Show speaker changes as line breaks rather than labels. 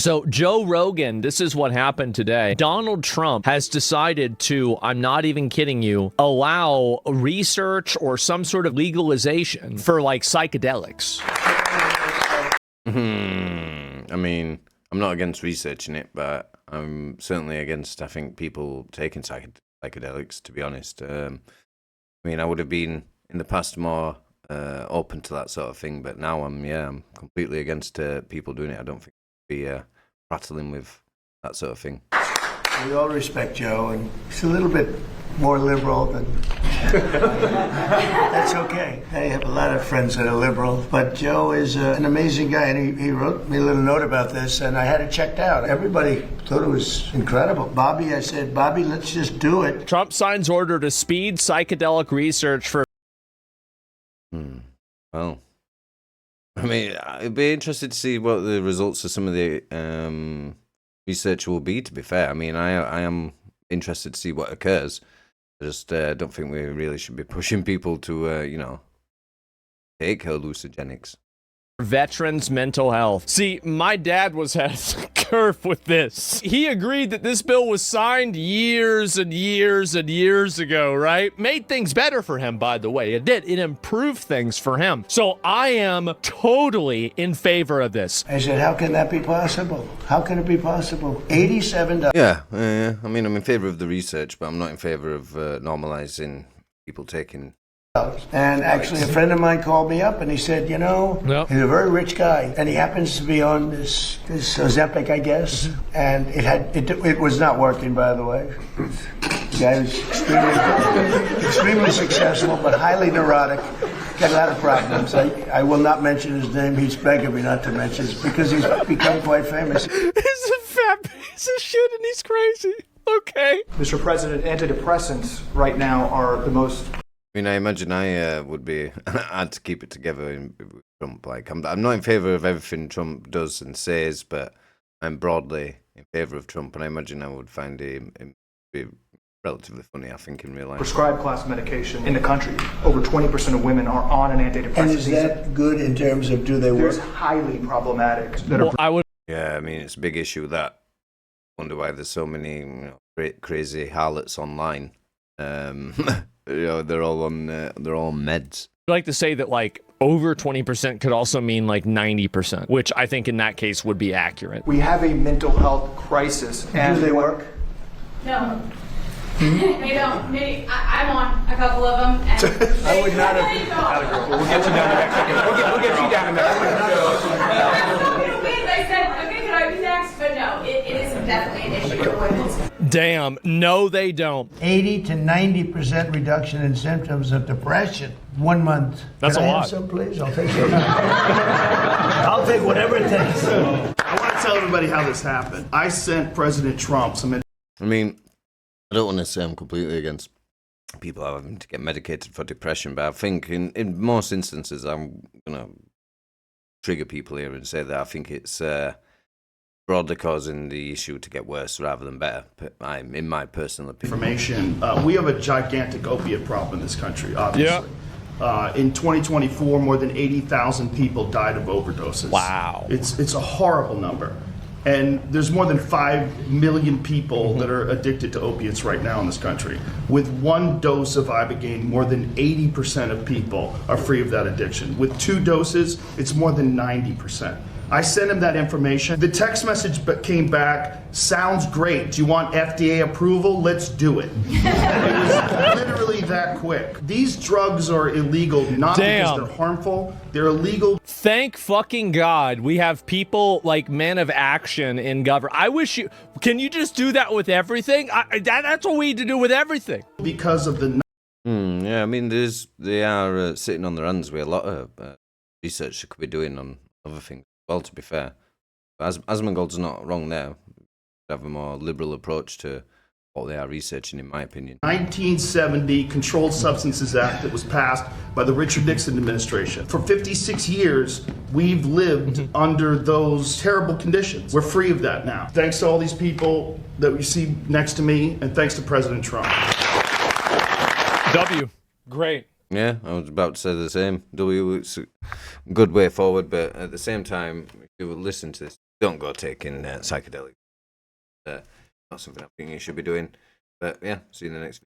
So Joe Rogan, this is what happened today. Donald Trump has decided to, I'm not even kidding you, allow research or some sort of legalization for like psychedelics.
I mean, I'm not against researching it, but I'm certainly against, I think, people taking psychedelics, to be honest. I mean, I would have been in the past more open to that sort of thing, but now I'm completely against people doing it. I don't think be prattling with that sort of thing.
We all respect Joe, and he's a little bit more liberal than... That's okay. I have a lot of friends that are liberal, but Joe is an amazing guy, and he wrote me a little note about this, and I had it checked out. Everybody thought it was incredible. Bobby, I said, Bobby, let's just do it.
Trump signs order to speed psychedelic research for...
Well... I mean, I'd be interested to see what the results of some of the research will be, to be fair. I mean, I am interested to see what occurs. I just don't think we really should be pushing people to, take hallucinogenics.
Veterans' mental health. See, my dad was ahead of the curve with this. He agreed that this bill was signed years and years and years ago, right? Made things better for him, by the way. It did. It improved things for him. So I am totally in favor of this.
I said, how can that be possible? How can it be possible? $87.
Yeah. I mean, I'm in favor of the research, but I'm not in favor of normalizing people taking...
And actually, a friend of mine called me up and he said, he's a very rich guy, and he happens to be on this Ozempic, I guess, and it was not working, by the way. The guy was extremely successful, but highly neurotic. Got a lot of problems. I will not mention his name. He's begging me not to mention it because he's become quite famous.
He's a fat piece of shit and he's crazy. Okay.
Mr. President, antidepressants right now are the most...
I mean, I imagine I would be. I had to keep it together with Trump. Like, I'm not in favor of everything Trump does and says, but I'm broadly in favor of Trump, and I imagine I would find him be relatively funny, I think, in real life.
Prescribed class medication in the country. Over 20% of women are on an antidepressant.
And is that good in terms of do they work?
There's highly problematic.
Yeah, I mean, it's a big issue with that. I wonder why there's so many crazy harlots online. They're all on meds.
I'd like to say that like over 20% could also mean like 90%, which I think in that case would be accurate.
We have a mental health crisis. And
do they work?
No. They don't. I'm on a couple of them. And
I would not have.
We'll get you down to that. We'll get you down to that.
I said, okay, could I be next? But no, it is definitely an issue for women.
Damn, no they don't.
80 to 90% reduction in symptoms of depression. 1 month.
That's
Can
a
I
lot.
Have some, please? I'll take some. I'll take whatever it takes.
I want to tell everybody how this happened. I sent President Trump some...
I mean, I don't want to say I'm completely against people having to get medicated for depression, but I think in most instances I'm going to trigger people here and say that I think it's broadly causing the issue to get worse rather than better, in my personal opinion.
Information. We have a gigantic opiate problem in this country, obviously. Yeah. In 2024, more than 80,000 people died of overdoses.
Wow.
It's a horrible number. And there's more than 5 million people that are addicted to opiates right now in this country. With 1 dose of Ibogaine, more than 80% of people are free of that addiction. With 2 doses, it's more than 90%. I sent him that information. The text message came back, sounds great. Do you want FDA approval? Let's do it. It was literally that quick. These drugs are illegal not because they're harmful, they're illegal.
Thank fucking God we have people like men of action in government. I wish you, can you just do that with everything? That's what we need to do with everything.
Because of the...
Yeah, I mean, they are sitting on their hands with a lot of research they could be doing on other things. Well, to be fair, Asmongold's not wrong there. They have a more liberal approach to what they are researching, in my opinion.
1970 Controlled Substances Act that was passed by the Richard Nixon administration. For 56 years, we've lived under those terrible conditions. We're free of that now. Thanks to all these people that we see next to me, and thanks to President Trump.
W. Great.
Yeah, I was about to say the same. W, it's a good way forward, but at the same time, if you listen to this don't go taking psychedelics. Not something I think you should be doing. But yeah, see you in the next video.